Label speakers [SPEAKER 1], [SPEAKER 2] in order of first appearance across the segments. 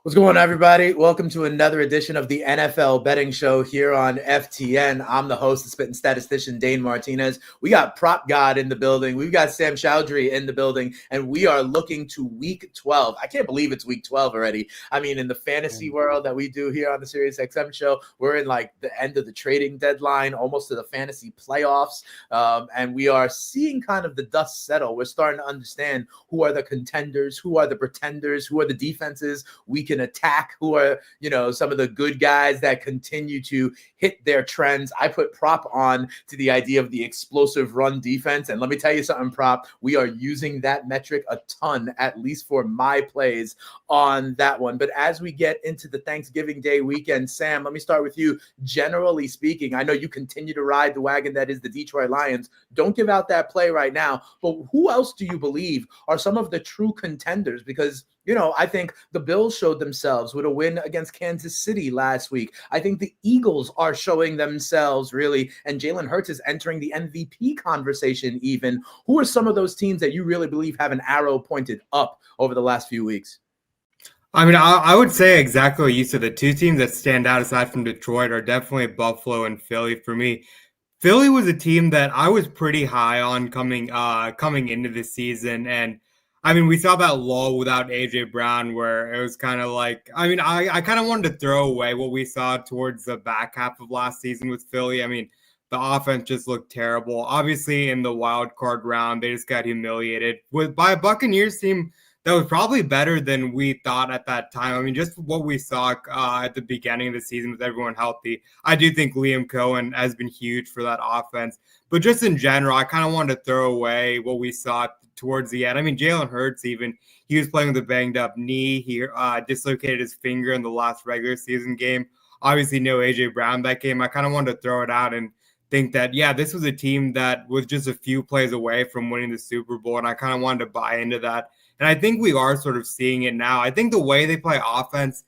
[SPEAKER 1] What's going on, everybody? Welcome to another edition of the NFL Betting Show here on FTN. I'm the host, the spitting statistician, Dane Martinez. We got Prop God in the building. We've got Sam Chowdhury in the building, and we are looking to Week 12. I can't believe it's Week 12 already. I mean, in the fantasy world that we do here on the SiriusXM show, we're in like the end of the trading deadline, almost to the fantasy playoffs, and we are seeing kind of the dust settle. We're starting to understand who are the contenders, who are the pretenders, who are the defenses we can attack, who are, some of the good guys that continue to hit their trends. I put Prop on to the idea of the explosive run defense. And let me tell you something, Prop, we are using that metric a ton, at least for my plays on that one. But as we get into the Thanksgiving Day weekend, Sam, let me start with you. Generally speaking, I know you continue to ride the wagon that is the Detroit Lions. Don't give out that play right now. But who else do you believe are some of the true contenders? Because I think the Bills showed themselves with a win against Kansas City last week. I think the Eagles are showing themselves really, and Jalen Hurts is entering the MVP conversation even. Who are some of those teams that you really believe have an arrow pointed up over the last few weeks?
[SPEAKER 2] I mean, I would say exactly what you said. The two teams that stand out aside from Detroit are definitely Buffalo and Philly for me. Philly was a team that I was pretty high on coming into the season, and I mean, we saw that lull without AJ Brown where it was kind of like, I kind of wanted to throw away what we saw towards the back half of last season with Philly. I mean, the offense just looked terrible. Obviously, in the wild card round, they just got humiliated by a Buccaneers team that was probably better than we thought at that time. I mean, just what we saw at the beginning of the season with everyone healthy. I do think Liam Cohen has been huge for that offense. But just in general, I kind of wanted to throw away what we saw towards the end. I mean, Jalen Hurts even, he was playing with a banged-up knee. He dislocated his finger in the last regular season game. Obviously, no A.J. Brown that game. I kind of wanted to throw it out and think that, yeah, this was a team that was just a few plays away from winning the Super Bowl, and I kind of wanted to buy into that. And I think we are sort of seeing it now. I think the way they play offense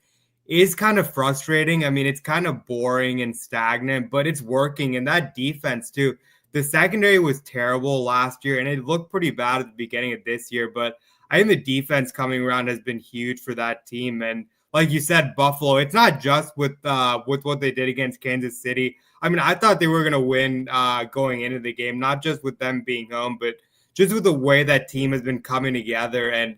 [SPEAKER 2] is kind of frustrating. I mean, it's kind of boring and stagnant, but it's working. And that defense, too. The secondary was terrible last year, and it looked pretty bad at the beginning of this year. But I think the defense coming around has been huge for that team. And like you said, Buffalo, it's not just with what they did against Kansas City. I mean, I thought they were going to win going into the game, not just with them being home, but just with the way that team has been coming together. And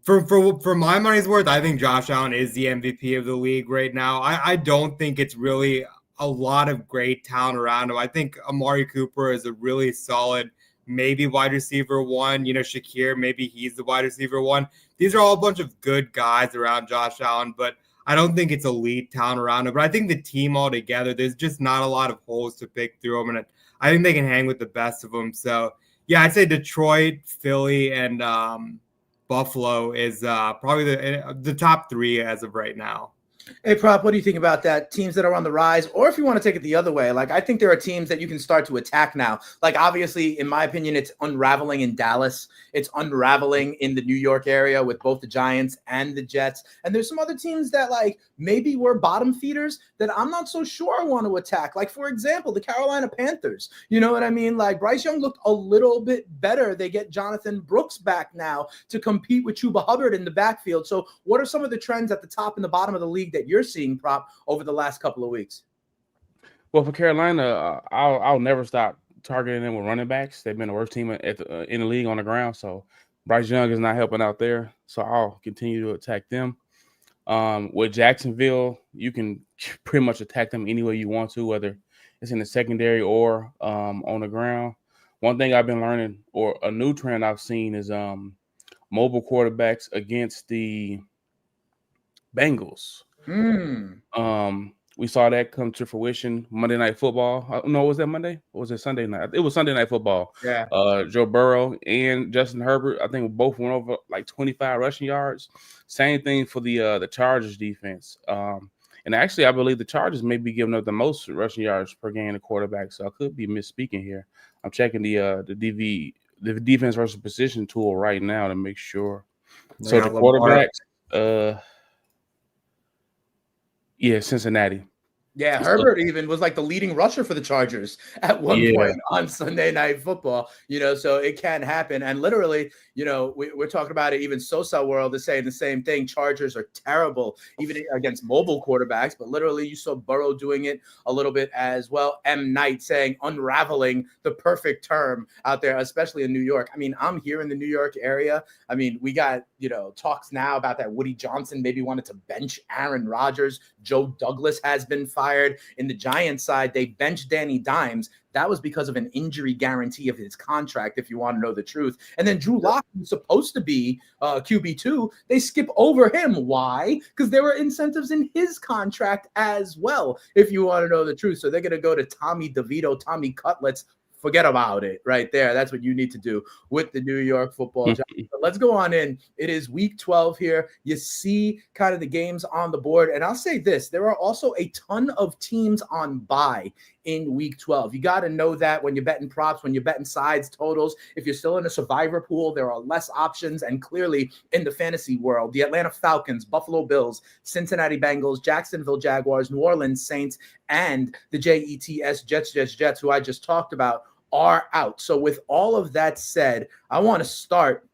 [SPEAKER 2] for my money's worth, I think Josh Allen is the MVP of the league right now. I don't think it's really a lot of great talent around him. I think Amari Cooper is a really solid, maybe wide receiver one. Shakir, maybe he's the wide receiver one. These are all a bunch of good guys around Josh Allen, but I don't think it's elite talent around him. But I think the team altogether, there's just not a lot of holes to pick through them, and I think they can hang with the best of them. So, yeah, I'd say Detroit, Philly, and Buffalo is probably the top three as of right now.
[SPEAKER 1] Hey, Prop, what do you think about that? Teams that are on the rise, or if you want to take it the other way, like I think there are teams that you can start to attack now. Like obviously, in my opinion, it's unraveling in Dallas. It's unraveling in the New York area with both the Giants and the Jets. And there's some other teams that like maybe were bottom feeders that I'm not so sure I want to attack. Like, for example, the Carolina Panthers. You know what I mean? Like Bryce Young looked a little bit better. They get Jonathan Brooks back now to compete with Chuba Hubbard in the backfield. So what are some of the trends at the top and the bottom of the league that you're seeing, Prop, over the last couple of weeks?
[SPEAKER 3] Well, for Carolina, I'll never stop targeting them with running backs. They've been the worst team in the league on the ground, so Bryce Young is not helping out there. So I'll continue to attack them. With Jacksonville, you can pretty much attack them any way you want to, whether it's in the secondary or on the ground. One thing I've been learning, or a new trend I've seen, is mobile quarterbacks against the Bengals. We saw that come to fruition Monday Night Football. No, was that Monday? Or was it Sunday night? It was Sunday Night Football.
[SPEAKER 1] Yeah.
[SPEAKER 3] Joe Burrow and Justin Herbert, I think both went over like 25 rushing yards. Same thing for the Chargers defense. And actually, I believe the Chargers may be giving up the most rushing yards per game to quarterback. So I could be misspeaking here. I'm checking the defense versus position tool right now to make sure. So the quarterbacks, yeah, Cincinnati.
[SPEAKER 1] Yeah,
[SPEAKER 3] So,
[SPEAKER 1] Herbert even was like the leading rusher for the Chargers at one
[SPEAKER 2] Yeah.
[SPEAKER 1] point on Sunday Night Football, so it can happen. And literally, we're talking about it. Even Sosa World is saying the same thing. Chargers are terrible, even against mobile quarterbacks, but literally you saw Burrow doing it a little bit as well. M. Knight saying unraveling the perfect term out there, especially in New York. I mean, I'm here in the New York area. I mean, we got, talks now about that Woody Johnson maybe wanted to bench Aaron Rodgers. Joe Douglas has been fired. In the Giants side, they benched Danny Dimes. That was because of an injury guarantee of his contract, if you want to know the truth. And then Drew Lock, who's supposed to be QB2, they skip over him. Why? Because there were incentives in his contract as well, if you want to know the truth. So they're going to go to Tommy DeVito, Tommy Cutlets. Forget about it right there. That's what you need to do with the New York Football Giants. But let's go on in. It is week 12 here. You see kind of the games on the board. And I'll say this, there are also a ton of teams on bye in week 12. You got to know that when you're betting props, when you're betting sides, totals. If you're still in a survivor pool, there are less options. And clearly in the fantasy world, the Atlanta Falcons, Buffalo Bills, Cincinnati Bengals, Jacksonville Jaguars, New Orleans Saints, and the Jets, who I just talked about, are out. So with all of that said, I want to start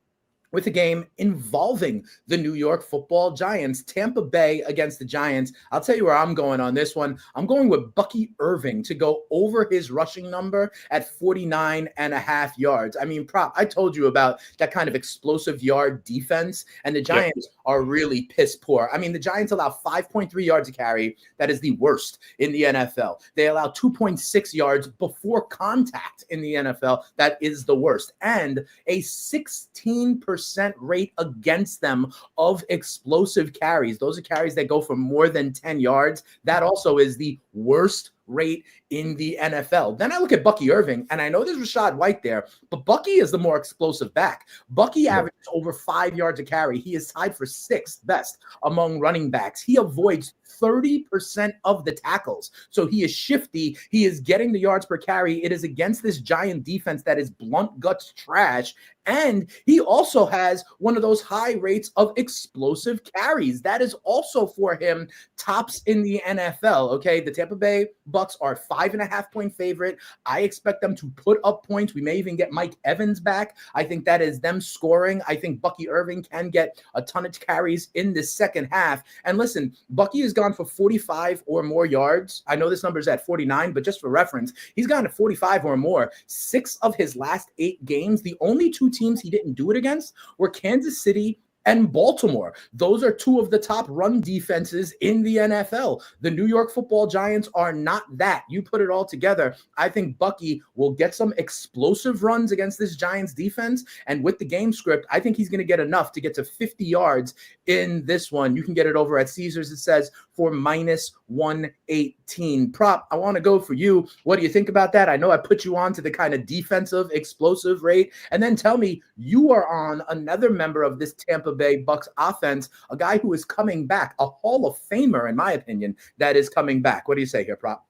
[SPEAKER 1] with a game involving the New York Football Giants, Tampa Bay against the Giants. I'll tell you where I'm going on this one. I'm going with Bucky Irving to go over his rushing number at 49.5 yards. I mean, I told you about that kind of explosive yard defense, and the Giants are really piss poor. I mean, the Giants allow 5.3 yards a carry. That is the worst in the NFL. They allow 2.6 yards before contact in the NFL. That is the worst. And a 16% rate against them of explosive carries. Those are carries that go for more than 10 yards. That also is the worst rate in the NFL. Then I look at Bucky Irving, and I know there's Rachaad White there, but Bucky is the more explosive back. Bucky averages over 5 yards a carry. He is tied for sixth best among running backs. He avoids 30% of the tackles. So he is shifty. He is getting the yards per carry. It is against this Giant defense that is blunt guts trash. And he also has one of those high rates of explosive carries. That is also for him tops in the NFL. Okay. The Tampa Bay Bucks are 5.5-point favorite. I expect them to put up points. We may even get Mike Evans back. I think that is them scoring. I think Bucky Irving can get a ton of carries in the second half. And listen, Bucky has gone for 45 or more yards. I know this number is at 49, but just for reference, he's gone to 45 or more. 6 of his last 8 games, the only 2 teams he didn't do it against were Kansas City and Baltimore. Those are 2 of the top run defenses in the NFL. The New York Football Giants are not that. You put it all together, I think Bucky will get some explosive runs against this Giants defense. And with the game script, I think he's going to get enough to get to 50 yards in this one. You can get it over at Caesars, it says, for minus 118. Prop, I want to go for you. What do you think about that? I know I put you on to the kind of defensive explosive rate. And then tell me, you are on another member of this Tampa Bay Bucks offense, a guy who is coming back, a Hall of Famer, in my opinion, that is coming back. What do you say here, Prop?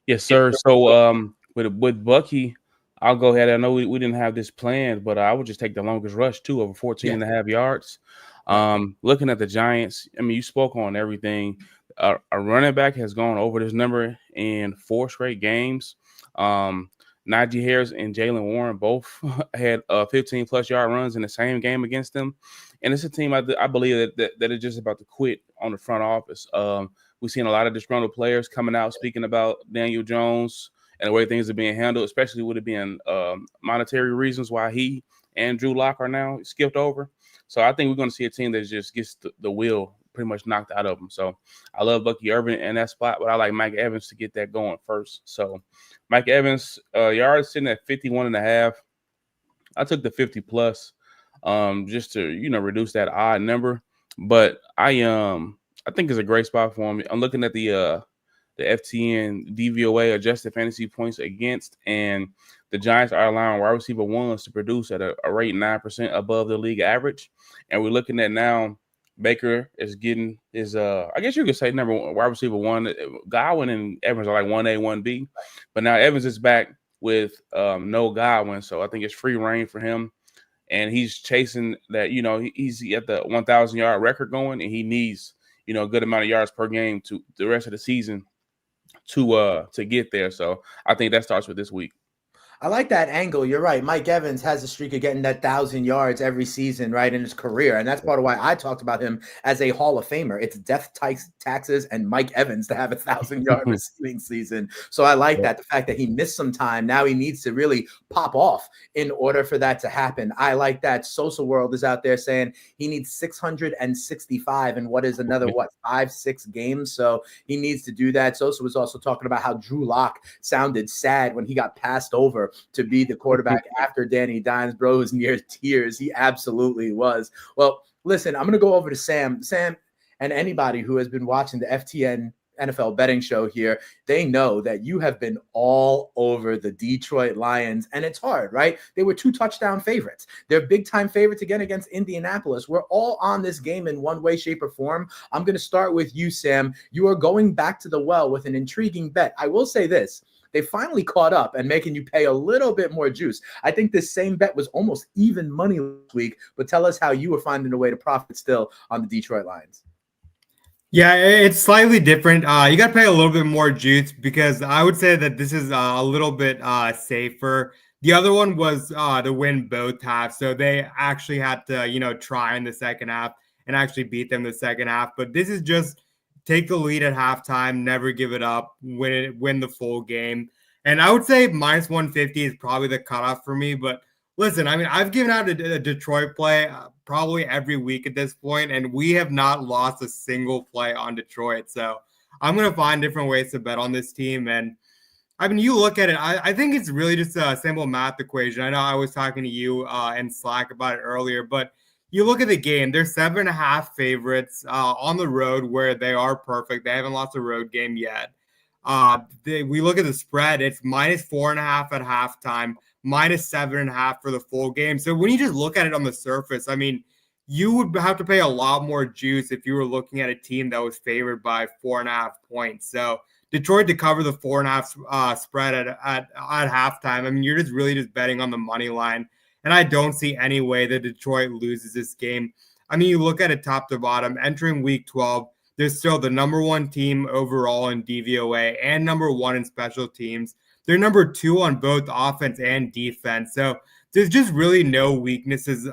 [SPEAKER 3] Yes, sir. So with Bucky, I'll go ahead. I know we didn't have this planned, but I would just take the longest rush too, over 14.5 yards. Looking at the Giants, I mean, you spoke on everything. A running back has gone over this number in 4 straight games. Najee Harris and Jaylen Warren both had 15-plus yard runs in the same game against them. And it's a team I believe that is just about to quit on the front office. We've seen a lot of disgruntled players coming out speaking about Daniel Jones and the way things are being handled, especially with it being monetary reasons why he and Drew Lock are now skipped over. So I think we're going to see a team that just gets the wheel pretty much knocked out of them. So I love Bucky Irving in that spot, but I like Mike Evans to get that going first. So Mike Evans, yards sitting at 51.5. I took the 50+ just to, reduce that odd number. But I think it's a great spot for him. I'm looking at the FTN DVOA adjusted fantasy points against, and the Giants are allowing wide receiver ones to produce at a rate 9% above the league average. And we're looking at now Baker is getting his I guess you could say number 1 wide receiver 1. Godwin and Evans are like 1A, 1B. But now Evans is back with no Godwin. So I think it's free reign for him. And he's chasing that, he's at the 1,000-yard record going, and he needs, a good amount of yards per game to the rest of the season to get there. So I think that starts with this week.
[SPEAKER 1] I like that angle. You're right. Mike Evans has a streak of getting that 1,000 yards every season, right, in his career. And that's part of why I talked about him as a Hall of Famer. It's death taxes and Mike Evans to have a 1,000-yard receiving season. So I like that. The fact that he missed some time, now he needs to really pop off in order for that to happen. I like that. Sosa World is out there saying he needs 665 and what is another, 5-6 games. So he needs to do that. Sosa was also talking about how Drew Lock sounded sad when he got passed over to be the quarterback after Danny Dimes. Bro was near tears. He absolutely was. Well, listen, I'm going to go over to Sam. Sam, and anybody who has been watching the FTN NFL betting show here, they know that you have been all over the Detroit Lions, and it's hard, right? They were 2 touchdown favorites. They're big-time favorites again against Indianapolis. We're all on this game in one way, shape, or form. I'm going to start with you, Sam. You are going back to the well with an intriguing bet. I will say this. They finally caught up and making you pay a little bit more juice. I think this same bet was almost even money last week, but tell us how you were finding a way to profit still on the Detroit Lions.
[SPEAKER 2] Yeah, it's slightly different. You got to pay a little bit more juice because I would say that this is a little bit safer. The other one was to win both halves. So they actually had to, try in the second half and actually beat them the second half. But this is just take the lead at halftime, never give it up, win the full game. And I would say minus 150 is probably the cutoff for me. But listen, I mean, I've given out a Detroit play probably every week at this point, and we have not lost a single play on Detroit. So I'm going to find different ways to bet on this team. And I mean, you look at it, I think it's really just a simple math equation. I know I was talking to you in Slack about it earlier, but you look at the game, they're 7.5 favorites on the road where they are perfect. They haven't lost a road game yet. We look at the spread, it's minus 4.5 at halftime, minus 7.5 for the full game. So when you just look at it on the surface, I mean, you would have to pay a lot more juice if you were looking at a team that was favored by 4.5 points. So Detroit to cover the 4.5 spread at halftime, I mean, you're just really just betting on the money line. And I don't see any way that Detroit loses this game. I mean, you look at it top to bottom, entering week 12, they're still the number 1 team overall in DVOA and number 1 in special teams. They're number 2 on both offense and defense. So there's just really no weaknesses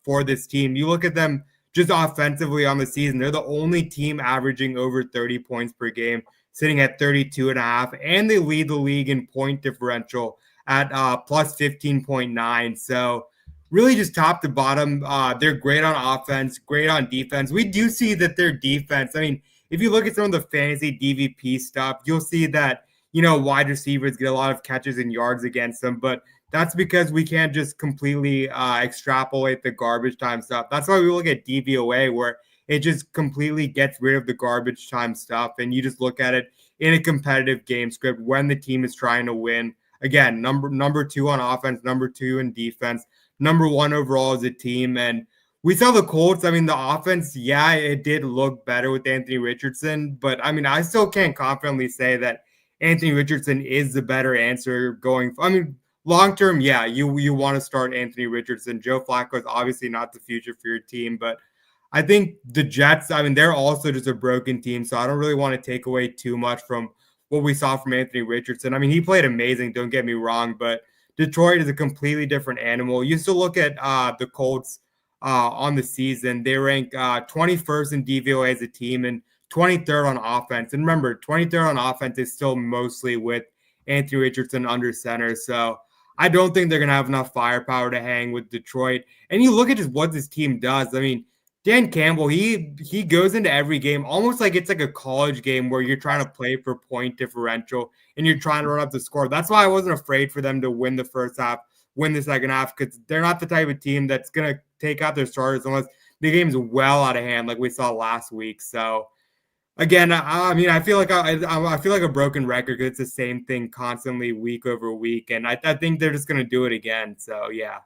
[SPEAKER 2] for this team. You look at them just offensively on the season, they're the only team averaging over 30 points per game, sitting at 32.5, and they lead the league in point differential at plus 15.9. So really just top to bottom, they're great on offense, great on defense. We do see that their defense, I mean, if you look at some of the fantasy DVP stuff, you'll see that, wide receivers get a lot of catches and yards against them, but that's because we can't just completely extrapolate the garbage time stuff. That's why we look at DVOA, where it just completely gets rid of the garbage time stuff, and you just look at it in a competitive game script when the team is trying to win. Again, number 2 on offense, number 2 in defense, number 1 overall as a team. And we saw the Colts. I mean, the offense, yeah, it did look better with Anthony Richardson. But, I mean, I still can't confidently say that Anthony Richardson is the better answer going. I mean, long-term, yeah, you want to start Anthony Richardson. Joe Flacco is obviously not the future for your team. But I think the Jets, I mean, they're also just a broken team. So I don't really want to take away too much from what we saw from Anthony Richardson. I mean, he played amazing, don't get me wrong, but Detroit is a completely different animal. You still look at the Colts on the season. They rank 21st in DVOA as a team and 23rd on offense. And remember, 23rd on offense is still mostly with Anthony Richardson under center. So I don't think they're going to have enough firepower to hang with Detroit. And you look at just what this team does. I mean, Dan Campbell, he goes into every game almost like it's like a college game where you're trying to play for point differential and you're trying to run up the score. That's why I wasn't afraid for them to win the first half, win the second half, because they're not the type of team that's going to take out their starters unless the game's well out of hand like we saw last week. So, again, I mean, I feel like I feel like a broken record because it's the same thing constantly week over week, and I think they're just going to do it again. So, yeah.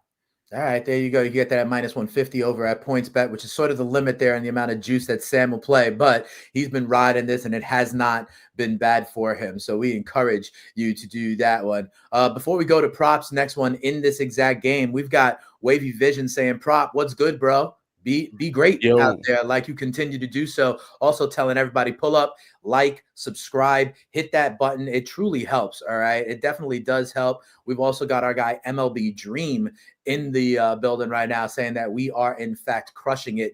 [SPEAKER 1] All right, there you go. You get that at minus 150 over at PointsBet, which is sort of the limit there in the amount of juice that Sam will play. But he's been riding this, and it has not been bad for him. So we encourage you to do that one. Before we go to props, next one in this exact game, we've got Wavy Vision saying, "Prop, what's good, bro? Be great out
[SPEAKER 3] Yo,
[SPEAKER 1] there like you continue to do so. Also telling everybody, pull up, like, subscribe, hit that button. It truly helps. All right. It definitely does help. We've also got our guy MLB Dream in the building right now saying that we are in fact crushing it.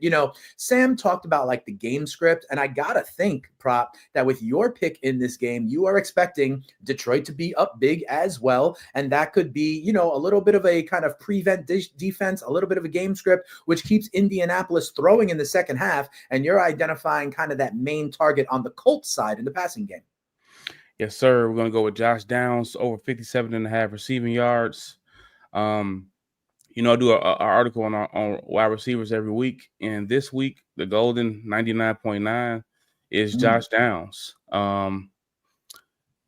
[SPEAKER 1] Sam talked about like the game script, and I gotta think, Prop, that with your pick in this game, you are expecting Detroit to be up big as well, and that could be a little bit of a kind of prevent defense, a little bit of a game script which keeps Indianapolis throwing in the second half, and you're identifying kind of that main target on the Colts side in the passing game.
[SPEAKER 3] yes, sir. We're gonna go with Josh Downs over 57.5 receiving yards. I do an article on wide receivers every week, and this week the golden 99.9 is Josh Downs.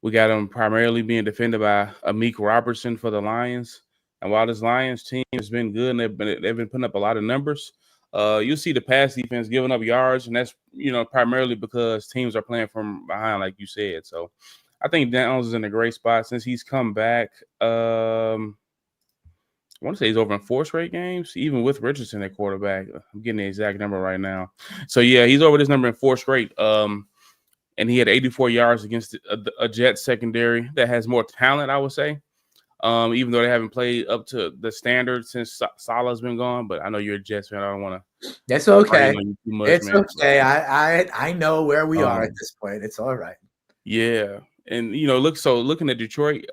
[SPEAKER 3] We got him primarily being defended by Amik Robertson for the Lions, and while this Lions team has been good and they've been putting up a lot of numbers, you'll see the pass defense giving up yards, and that's primarily because teams are playing from behind, like you said. So I think Downs is in a great spot since he's come back. I want to say he's over in 4 straight games, even with Richardson at quarterback. I'm getting the exact number right now. So, yeah, he's over this number in 4 straight. And he had 84 yards against a Jets secondary that has more talent, I would say, even though they haven't played up to the standard since Salah's been gone. But I know you're a Jets fan. I don't want to.
[SPEAKER 1] That's okay. It's
[SPEAKER 3] man.
[SPEAKER 1] okay. I know where we are at this point. It's all right.
[SPEAKER 3] Yeah. And, looking at Detroit,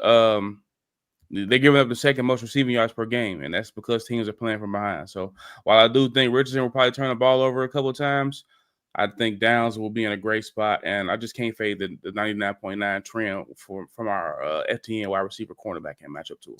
[SPEAKER 3] they're giving up the second most receiving yards per game, and that's because teams are playing from behind. So while I do think Richardson will probably turn the ball over a couple of times, I think Downs will be in a great spot, and I just can't fade the 99.9 trend from our FTN wide receiver cornerback and matchup tool.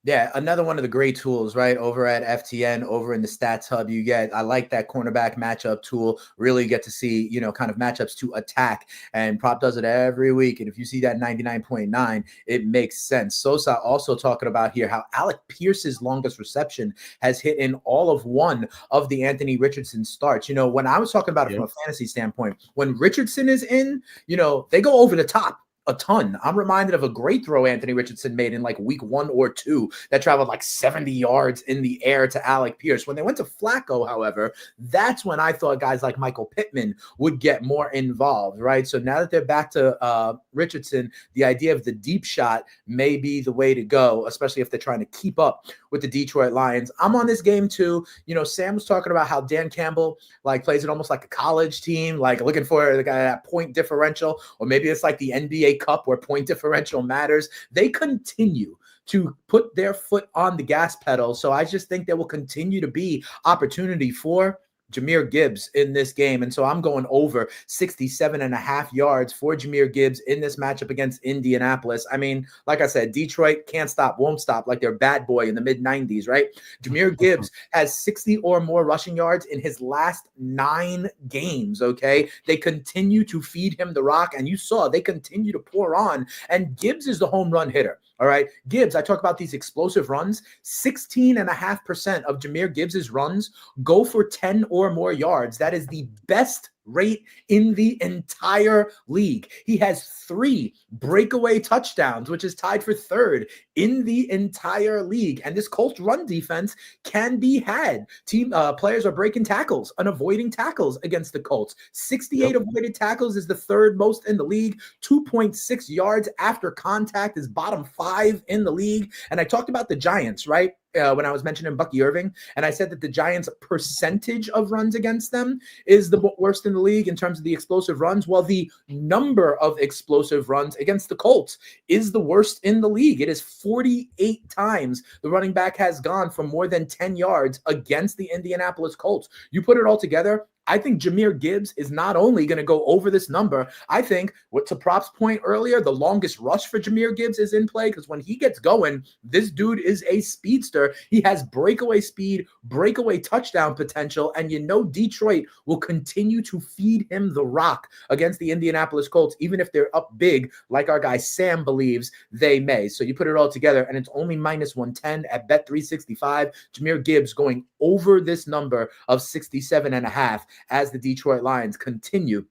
[SPEAKER 1] Yeah, another one of the great tools, right? Over at FTN, over in the Stats Hub, I like that cornerback matchup tool. Really get to see, kind of matchups to attack. And Prop does it every week. And if you see that 99.9, it makes sense. Sosa also talking about here how Alec Pierce's longest reception has hit in all of one of the Anthony Richardson starts. When I was talking about it from a fantasy standpoint, when Richardson is in, they go over the top a ton. I'm reminded of a great throw Anthony Richardson made in like week 1 or 2 that traveled like 70 yards in the air to Alec Pierce. When they went to Flacco, however, that's when I thought guys like Michael Pittman would get more involved, right? So now that they're back to Richardson, the idea of the deep shot may be the way to go, especially if they're trying to keep up with the Detroit Lions. I'm on this game too. Sam was talking about how Dan Campbell plays it almost like a college team, looking for that point differential, or maybe it's like the NBA Cup where point differential matters. They continue to put their foot on the gas pedal. So I just think there will continue to be opportunity for Jahmyr Gibbs in this game. And so I'm going over 67.5 yards for Jahmyr Gibbs in this matchup against Indianapolis. I mean, like I said, Detroit can't stop, won't stop, like they're bad boy in the mid-90s, right? Jahmyr Gibbs has 60 or more rushing yards in his last 9 games, okay? They continue to feed him the rock, and you saw they continue to pour on, and Gibbs is the home run hitter. All right. Gibbs, I talk about these explosive runs. 16.5% of Jahmyr Gibbs's runs go for 10 or more yards. That is the best rate in the entire league. He has 3 breakaway touchdowns, which is tied for 3rd in the entire league. And this Colts run defense can be had. Players are breaking tackles and avoiding tackles against the Colts. 68 avoided tackles is the 3rd most in the league. 2.6 yards after contact is bottom 5 in the league. And I talked about the Giants, right? When I was mentioning Bucky Irving, and I said that the Giants' percentage of runs against them is the worst in the league in terms of the explosive runs. Well, the number of explosive runs against the Colts is the worst in the league. It is 48 times the running back has gone for more than 10 yards against the Indianapolis Colts. You put it all together, I think Jahmyr Gibbs is not only going to go over this number. I think, to Prop's point earlier, the longest rush for Jahmyr Gibbs is in play, because when he gets going, this dude is a speedster. He has breakaway speed, breakaway touchdown potential, and Detroit will continue to feed him the rock against the Indianapolis Colts, even if they're up big, like our guy Sam believes they may. So you put it all together, and it's only -110 at Bet365. Jahmyr Gibbs going over this number of 67.5. as the Detroit Lions continue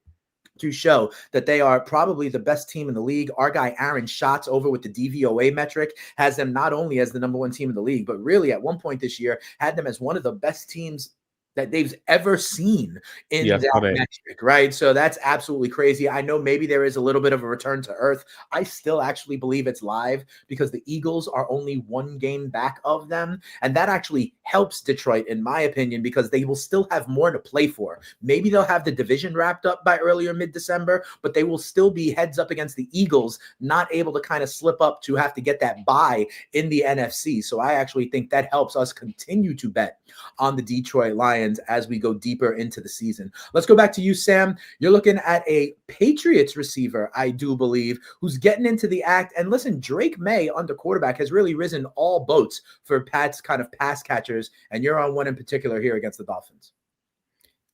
[SPEAKER 1] to show that they are probably the best team in the league. Our guy Aaron Schatz over with the DVOA metric has them not only as the number 1 team in the league, but really at one point this year had them as one of the best teams that they've ever seen in
[SPEAKER 3] Yeah,
[SPEAKER 1] that metric, right? So that's absolutely crazy. I know maybe there is a little bit of a return to earth. I still actually believe it's live because the Eagles are only 1 game back of them. And that actually helps Detroit, in my opinion, because they will still have more to play for. Maybe they'll have the division wrapped up by earlier mid-December, but they will still be heads up against the Eagles, not able to kind of slip up to have to get that bye in the NFC. So I actually think that helps us continue to bet on the Detroit Lions as we go deeper into the season. Let's go back to you, Sam. You're looking at a Patriots receiver, I do believe, who's getting into the act. And listen, Drake May under quarterback has really risen all boats for Pat's kind of pass catchers. And you're on one in particular here against the Dolphins.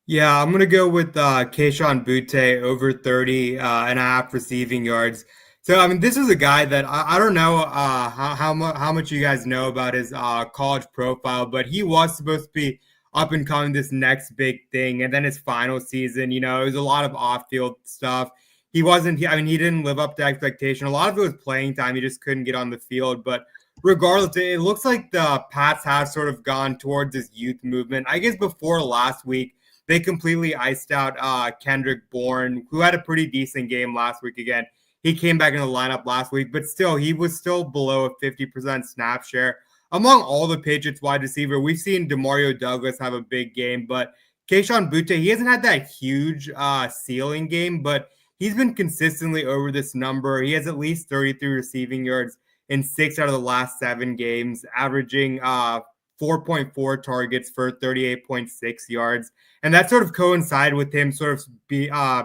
[SPEAKER 2] Yeah, I'm going to go with Kayshon Boutte over 30 and a half receiving yards. So, I mean, this is a guy that I don't know how much you guys know about his college profile, but he was supposed to be up and coming this next big thing. And then his final season, it was a lot of off-field stuff. He didn't live up to expectation. A lot of it was playing time. He just couldn't get on the field. But regardless, it looks like the Pats have sort of gone towards this youth movement. I guess before last week, they completely iced out Kendrick Bourne, who had a pretty decent game last week again. He came back in the lineup last week, but still, he was still below a 50% snap share. Among all the Patriots wide receiver, we've seen Demario Douglas have a big game, but Kayshon Boutte, he hasn't had that huge ceiling game, but he's been consistently over this number. He has at least 33 receiving yards in 6 out of the last 7 games, averaging 4.4 targets for 38.6 yards. And that sort of coincided with him sort of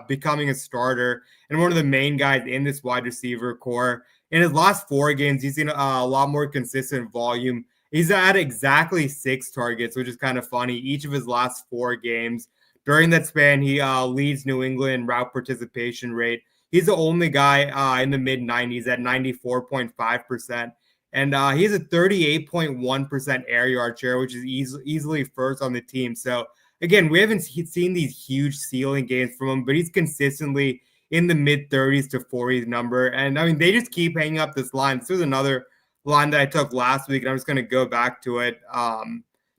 [SPEAKER 2] becoming a starter and one of the main guys in this wide receiver core. In his last 4 games, he's seen a lot more consistent volume. He's at exactly 6 targets, which is kind of funny, each of his last 4 games. During that span, he leads New England route participation rate. He's the only guy in the mid-90s at 94.5%. And he has a 38.1% air yard share, which is easily first on the team. So, again, we haven't seen these huge ceiling gains from him, but he's consistently in the mid-30s to 40s number. And, I mean, they just keep hanging up this line. This was another line that I took last week, and I'm just going to go back to it.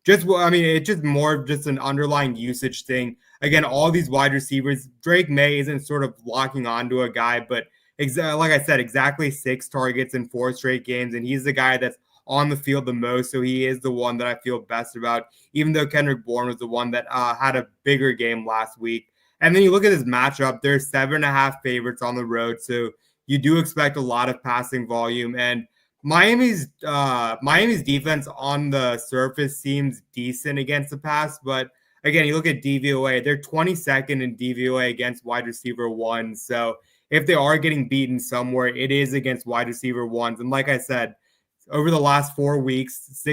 [SPEAKER 2] It's just more of just an underlying usage thing. Again, all these wide receivers, Drake May isn't sort of locking onto a guy, but like I said, exactly 6 targets in 4 straight games, and he's the guy that's on the field the most, so he is the one that I feel best about, even though Kendrick Bourne was the one that had a bigger game last week. And then you look at this matchup, there's 7.5 favorites on the road, so you do expect a lot of passing volume. And Miami's defense on the surface seems decent against the pass, but again, you look at DVOA, they're 22nd in DVOA against wide receiver 1, so if they are getting beaten somewhere, it is against wide receiver 1s. And like I said, over the last 4 weeks,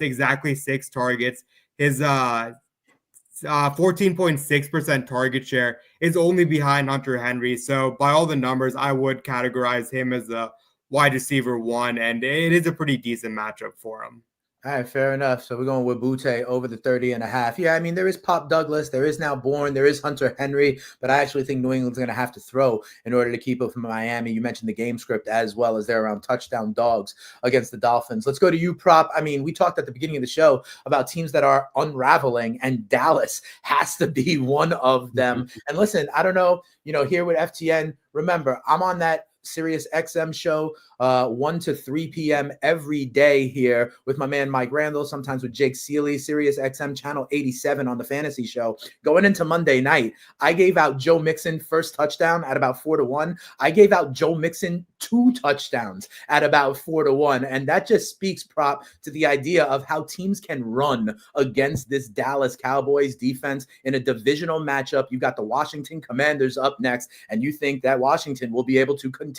[SPEAKER 2] exactly 6 targets. His 14.6% target share is only behind Hunter Henry. So by all the numbers, I would categorize him as a wide receiver 1, and it is a pretty decent matchup for him.
[SPEAKER 1] All right, fair enough. So we're going with Boutte over the 30.5. Yeah, I mean, there is Pop Douglas. There is now Bourne. There is Hunter Henry. But I actually think New England's going to have to throw in order to keep up from Miami. You mentioned the game script as well as they're around touchdown dogs against the Dolphins. Let's go to you, Prop. I mean, we talked at the beginning of the show about teams that are unraveling, and Dallas has to be one of them. And listen, I don't know, here with FTN, remember, I'm on that Sirius XM show 1 to 3 p.m. every day here with my man Mike Randall, sometimes with Jake Seeley, Sirius XM channel 87 on the fantasy show. Going into Monday night, I gave out Joe Mixon first touchdown at about 4-1. I gave out Joe Mixon 2 touchdowns at about 4-1. And that just speaks, Prop, to the idea of how teams can run against this Dallas Cowboys defense in a divisional matchup. You got the Washington Commanders up next, and you think that Washington will be able to continue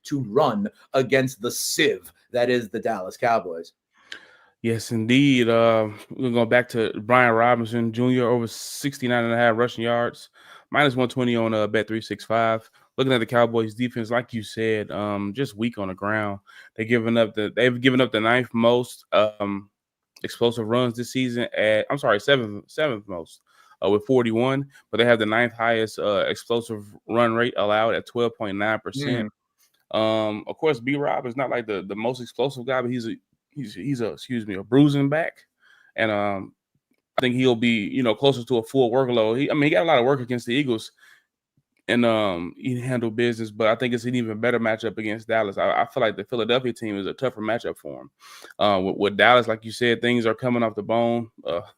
[SPEAKER 1] to run against the sieve that is the Dallas Cowboys.
[SPEAKER 3] Yes, indeed. We're going back to Brian Robinson Jr. over 69.5 rushing yards, minus 120 on Bet365. Looking at the Cowboys defense, like you said, just weak on the ground. They've given up the 9th most explosive runs this season seventh most with 41, but they have the 9th highest explosive run rate allowed at 12.9%. Of course, B-Rob is not like the most explosive guy, but he's a bruising back. And I think he'll be, closer to a full workload. He got a lot of work against the Eagles, and he handled business. But I think it's an even better matchup against Dallas. I feel like the Philadelphia team is a tougher matchup for him. With Dallas, like you said, things are coming off the bone.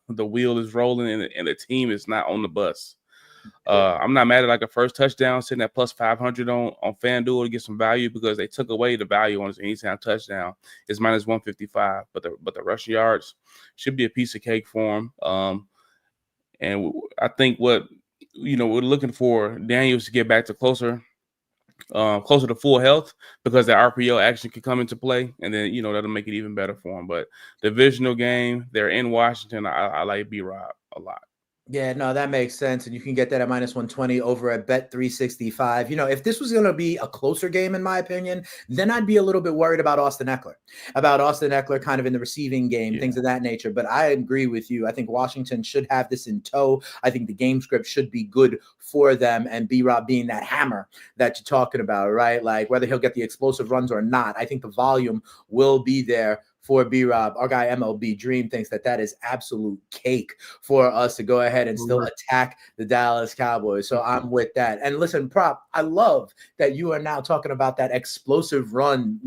[SPEAKER 3] The wheel is rolling, and the team is not on the bus. I'm not mad at like a first touchdown sitting at plus 500 on FanDuel to get some value, because they took away the value on his anytime touchdown. It's minus 155, but the rushing yards should be a piece of cake for him. And I think what we're looking for Daniels to get back to closer to full health, because the RPO action could come into play, and then that'll make it even better for him. But divisional game, they're in Washington. I like B-Rob a lot.
[SPEAKER 1] Yeah, no, that makes sense. And you can get that at minus 120 over at Bet365. If this was going to be a closer game, in my opinion, then I'd be a little bit worried about Austin Eckler kind of in the receiving game, things of that nature. But I agree with you. I think Washington should have this in tow. I think the game script should be good for them, and B-Rob being that hammer that you're talking about, right? Like whether he'll get the explosive runs or not, I think the volume will be there for B-Rob. Our guy MLB Dream thinks that is absolute cake for us to go ahead and still attack the Dallas Cowboys. So I'm with that. And listen, Prop, I love that you are now talking about that explosive run,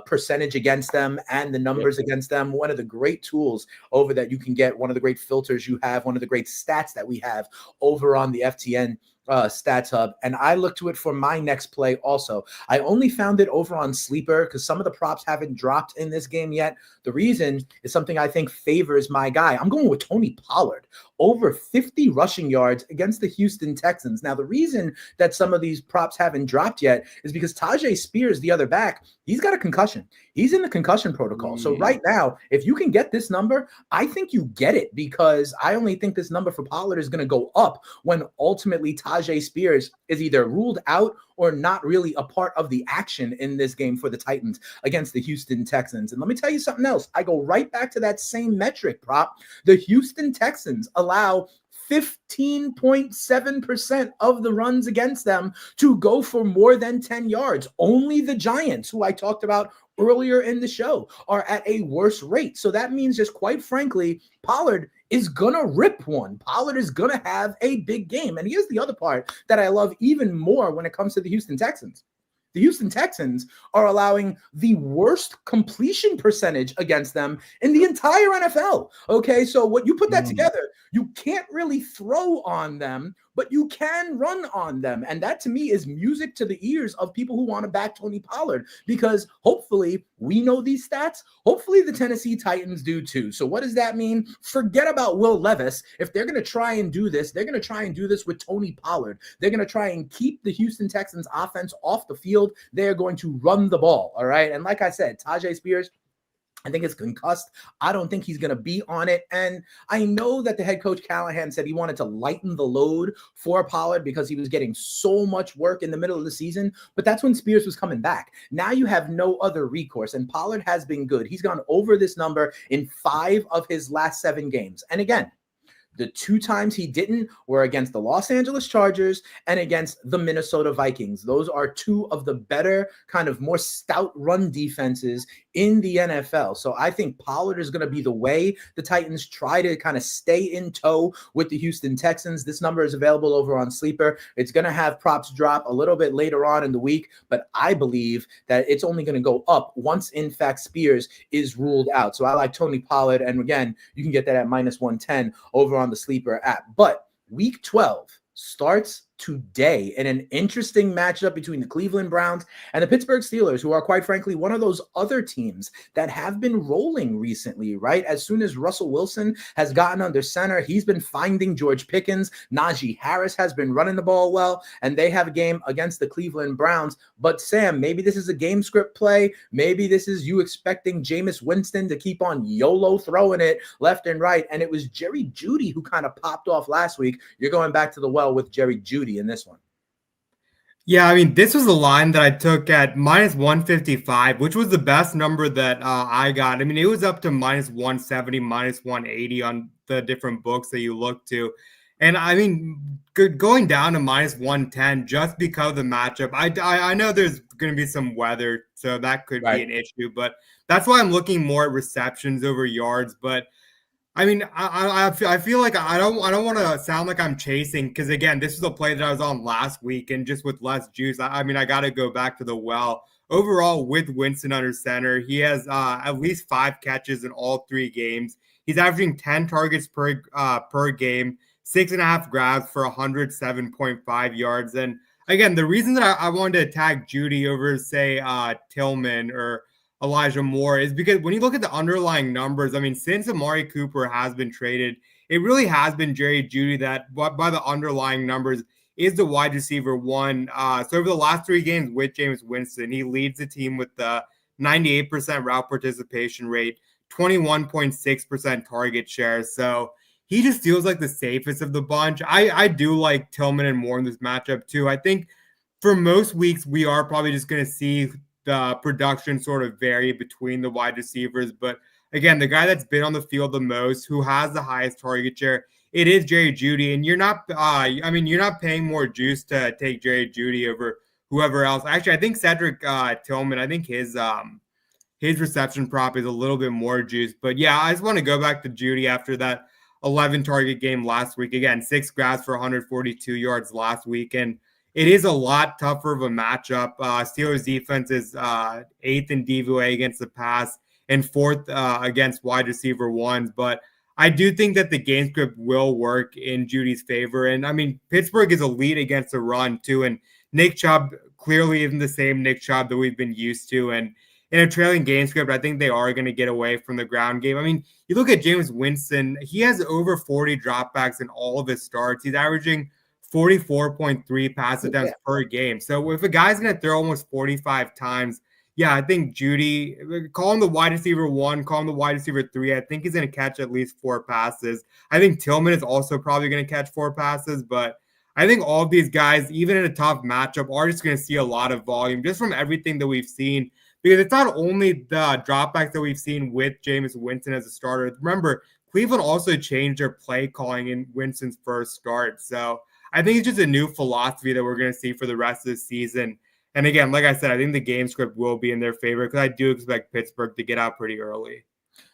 [SPEAKER 1] percentage against them and the numbers against them. One of the great tools over that you can get, one of the great filters you have, one of the great stats that we have over on the FTN Stats Hub, and I look to it for my next play also. I only found it over on Sleeper because some of the props haven't dropped in this game yet. The reason is something I think favors my guy. I'm going with Tony Pollard, over 50 rushing yards against the Houston Texans. Now, the reason that some of these props haven't dropped yet is because Tyjae Spears, the other back, he's got a concussion. He's in the concussion protocol. So right now, if you can get this number, I think you get it, because I only think this number for Pollard is going to go up when ultimately Tyjae Spears is either ruled out or not really a part of the action in this game for the Titans against the Houston Texans. And let me tell you something else. I go right back to that same metric, Prop. The Houston Texans allow 15.7% of the runs against them to go for more than 10 yards. Only the Giants, who I talked about earlier in the show, are at a worse rate. So that means, just quite frankly, Pollard is going to rip one. Pollard is going to have a big game. And here's the other part that I love even more when it comes to the Houston Texans. The Houston Texans are allowing the worst completion percentage against them in the entire NFL. Okay, so what you put that together, you can't really throw on them, but you can run on them. And that to me is music to the ears of people who want to back Tony Pollard, because hopefully we know these stats. Hopefully the Tennessee Titans do too. So what does that mean? Forget about Will Levis. If they're going to try and do this, they're going to try and do this with Tony Pollard. They're going to try and keep the Houston Texans offense off the field. They're going to run the ball. All right. And like I said, Tyjae Spears, I think it's concussed. I don't think he's going to be on it. And I know that the head coach Callahan said he wanted to lighten the load for Pollard because he was getting so much work in the middle of the season. But that's when Spears was coming back. Now you have no other recourse. And Pollard has been good. He's gone over this number in 5 of his last 7 games. And again, the 2 times he didn't were against the Los Angeles Chargers and against the Minnesota Vikings. Those are 2 of the better, kind of more stout run defenses in the NFL. So I think Pollard is going to be the way the Titans try to kind of stay in tow with the Houston Texans. This number is available over on Sleeper. It's going to have props drop a little bit later on in the week, but I believe that it's only going to go up once, in fact, Spears is ruled out. So I like Tony Pollard. And again, you can get that at minus 110 over on the Sleeper app. But week 12 starts today in an interesting matchup between the Cleveland Browns and the Pittsburgh Steelers, who are, quite frankly, one of those other teams that have been rolling recently, right? As soon as Russell Wilson has gotten under center, he's been finding George Pickens. Najee Harris has been running the ball well, and they have a game against the Cleveland Browns. But Sam, maybe this is a game script play. Maybe this is you expecting Jameis Winston to keep on YOLO throwing it left and right. And it was Jerry Jeudy who kind of popped off last week. You're going back to the well with Jerry Jeudy in this one.
[SPEAKER 2] Yeah, I mean, this was a line that I took at minus 155, which was the best number that I got. I mean, it was up to minus 170, minus 180 on the different books that you look to. And I mean, going down to minus 110 just because of the matchup. I know there's going to be some weather, so that could be an issue. But that's why I'm looking more at receptions over yards. But I mean, I feel like I don't want to sound like I'm chasing, because again, this is a play that I was on last week, and just with less juice, I mean, I got to go back to the well. Overall, with Winston under center, he has at least 5 catches in all 3 games. He's averaging 10 targets per game, 6.5 grabs for 107.5 yards. And again, the reason that I wanted to attack Jeudy over, say, Tillman or Elijah Moore is because when you look at the underlying numbers, I mean, since Amari Cooper has been traded, it really has been Jerry Jeudy that, by the underlying numbers, is the wide receiver one. So over the last 3 games with Jameis Winston, he leads the team with the 98% route participation rate, 21.6% target share. So he just feels like the safest of the bunch. I do like Tillman and Moore in this matchup too. I think for most weeks, we are probably just going to see the production sort of vary between the wide receivers. But again, the guy that's been on the field the most, who has the highest target share, it is Jerry Jeudy. And you're not, you're not paying more juice to take Jerry Jeudy over whoever else. Actually, I think Cedric Tillman, I think his reception prop is a little bit more juice. But yeah, I just want to go back to Jeudy after that 11 target game last week. Again, 6 grabs for 142 yards last week. And it is a lot tougher of a matchup. Steelers defense is 8th in DVOA against the pass and 4th against wide receiver ones. But I do think that the game script will work in Jeudy's favor. And I mean, Pittsburgh is elite against the run too. And Nick Chubb clearly isn't the same Nick Chubb that we've been used to. And in a trailing game script, I think they are going to get away from the ground game. I mean, you look at Jameis Winston, he has over 40 dropbacks in all of his starts. He's averaging 44.3 pass attempts per game. So if a guy's going to throw almost 45 times, yeah, I think Jeudy, call him the wide receiver 1, call him the wide receiver 3. I think he's going to catch at least 4 passes. I think Tillman is also probably going to catch 4 passes, but I think all of these guys, even in a tough matchup, are just going to see a lot of volume just from everything that we've seen. Because it's not only the dropbacks that we've seen with Jameis Winston as a starter. Remember, Cleveland also changed their play calling in Winston's first start. So I think it's just a new philosophy that we're going to see for the rest of the season. And again, like I said, I think the game script will be in their favor because I do expect Pittsburgh to get out pretty early.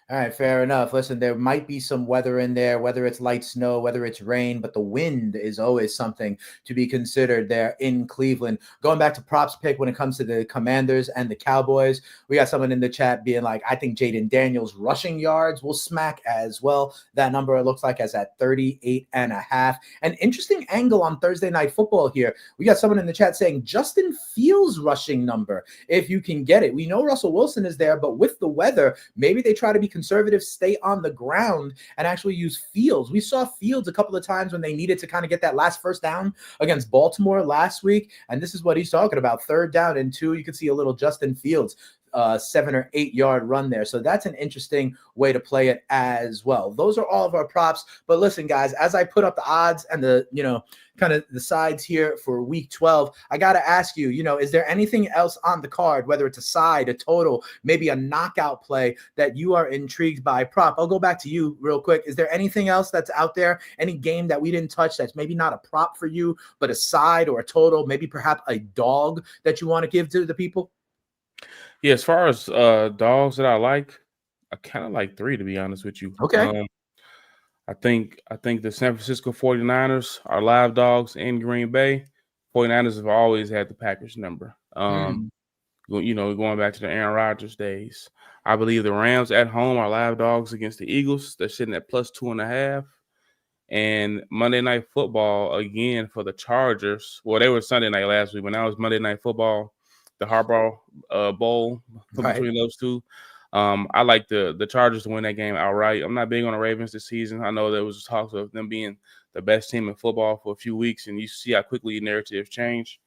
[SPEAKER 1] All right, fair enough. Listen, there might be some weather in there, whether it's light snow, whether it's rain, but the wind is always something to be considered there in Cleveland. Going back to props pick when it comes to the Commanders and the Cowboys, we got someone in the chat being like, I think Jaden Daniels rushing yards will smack as well. That number, it looks like, is at 38.5. An interesting angle on Thursday Night Football here. We got someone in the chat saying Justin Fields rushing number, if you can get it. We know Russell Wilson is there, but with the weather, maybe they try to be conservative, stay on the ground, and actually use Fields. We saw Fields a couple of times when they needed to kind of get that last first down against Baltimore last week, and this is what he's talking about. 3rd down and 2, you can see a little Justin Fields 7 or 8 yard run there. So that's an interesting way to play it as well. Those are all of our props. But listen, guys, as I put up the odds and the, kind of the sides here for week 12, I got to ask you, is there anything else on the card, whether it's a side, a total, maybe a knockout play that you are intrigued by? Prop, I'll go back to you real quick. Is there anything else that's out there, any game that we didn't touch that's maybe not a prop for you, but a side or a total, maybe perhaps a dog that you want to give to the people?
[SPEAKER 3] Yeah, as far as dogs that I kind of like 3, to be honest with you.
[SPEAKER 1] Okay.
[SPEAKER 3] I think the San Francisco 49ers are live dogs in Green Bay. 49ers have always had the Packers number. Going back to the Aaron Rodgers days. I believe the Rams at home are live dogs against the Eagles. They're sitting at +2.5. And Monday Night Football, again, for the Chargers. Well, they were Sunday night last week. When I was Monday Night Football, the Harbaugh Bowl between those two. I like the Chargers to win that game outright. I'm not big on the Ravens this season. I know there was talks of them being the best team in football for a few weeks, and you see how quickly narratives change.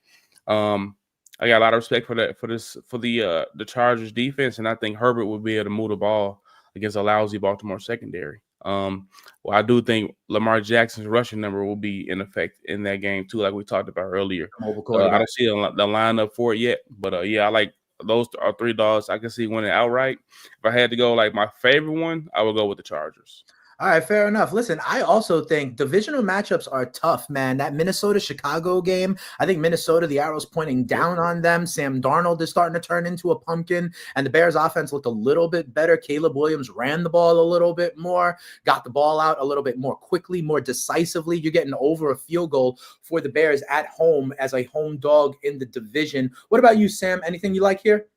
[SPEAKER 3] I got a lot of respect for the Chargers defense, and I think Herbert will be able to move the ball against a lousy Baltimore secondary. I do think Lamar Jackson's rushing number will be in effect in that game too, like we talked about earlier. I don't see the lineup for it yet, but I like those are 3 dogs I can see winning outright. If I had to go like my favorite one, I would go with the Chargers.
[SPEAKER 1] All right, fair enough. Listen, I also think divisional matchups are tough, man. That Minnesota-Chicago game, I think Minnesota, the arrow's pointing down on them. Sam Darnold is starting to turn into a pumpkin, and the Bears offense looked a little bit better. Caleb Williams ran the ball a little bit more, got the ball out a little bit more quickly, more decisively. You're getting over a field goal for the Bears at home as a home dog in the division. What about you, Sam? Anything you like here?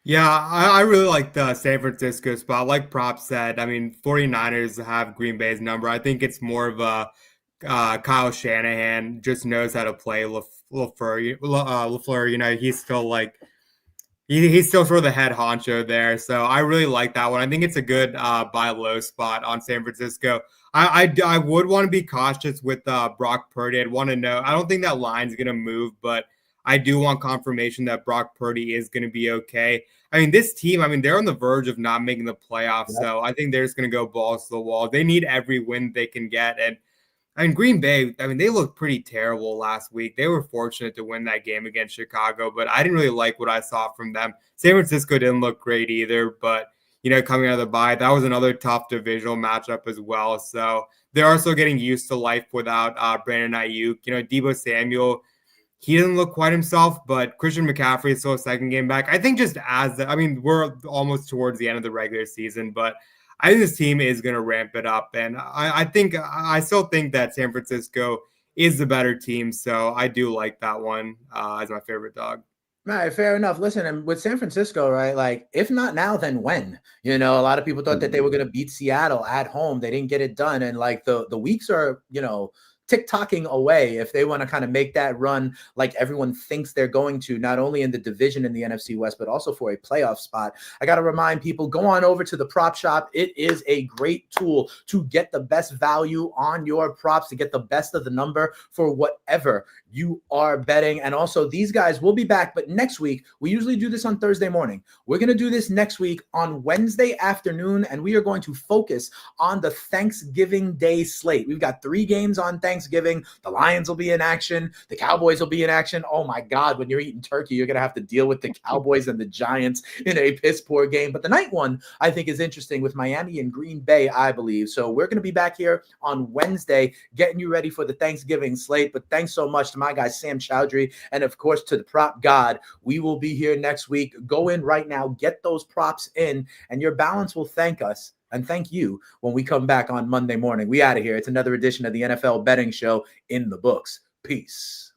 [SPEAKER 2] Yeah, I really like the San Francisco spot. Like Prop said, I mean, 49ers have Green Bay's number. I think it's more of a Kyle Shanahan just knows how to play LaFleur. You know, he's still like he's still sort of the head honcho there. So I really like that one. I think it's a good buy low spot on San Francisco. I would want to be cautious with Brock Purdy. I'd want to know. I don't think that line's going to move, but I do want confirmation that Brock Purdy is going to be okay. I mean, this team, I mean, they're on the verge of not making the playoffs.
[SPEAKER 1] Yeah.
[SPEAKER 2] So I think they're just going to go balls to the wall. They need every win they can get. And I mean, Green Bay, I mean, they looked pretty terrible last week. They were fortunate to win that game against Chicago, but I didn't really like what I saw from them. San Francisco didn't look great either, but, you know, coming out of the bye, that was another tough divisional matchup as well. So they're also getting used to life without Brandon Ayuk. You know, Deebo Samuel, he doesn't look quite himself, but Christian McCaffrey is still a second game back. I think just I mean, we're almost towards the end of the regular season, but I think this team is going to ramp it up. And I still think that San Francisco is the better team. So I do like that one as my favorite dog.
[SPEAKER 1] Right, fair enough. Listen, and with San Francisco, right? Like, if not now, then when? You know, a lot of people thought that they were going to beat Seattle at home. They didn't get it done, and like the weeks are, you know, tick-tocking away if they want to kind of make that run like everyone thinks they're going to, not only in the division in the NFC West, but also for a playoff spot. I got to remind people, go on over to the prop shop. It is a great tool to get the best value on your props, to get the best of the number for whatever you are betting. And also, these guys will be back, but next week, we usually do this on Thursday morning. We're going to do this next week on Wednesday afternoon, and we are going to focus on the Thanksgiving Day slate. We've got 3 games on Thanksgiving. The Lions will be in action. The Cowboys will be in action. Oh my God, when you're eating turkey, you're going to have to deal with the Cowboys and the Giants in a piss poor game. But the night one, I think, is interesting with Miami and Green Bay, I believe. So we're going to be back here on Wednesday getting you ready for the Thanksgiving slate. But thanks so much to my guy, Sam Chowdhury, and of course to the prop god. We will be here next week. Go in right now, get those props in, and your balance will thank us. And thank you when we come back on Monday morning. We out of here. It's another edition of the NFL Betting Show in the books. Peace.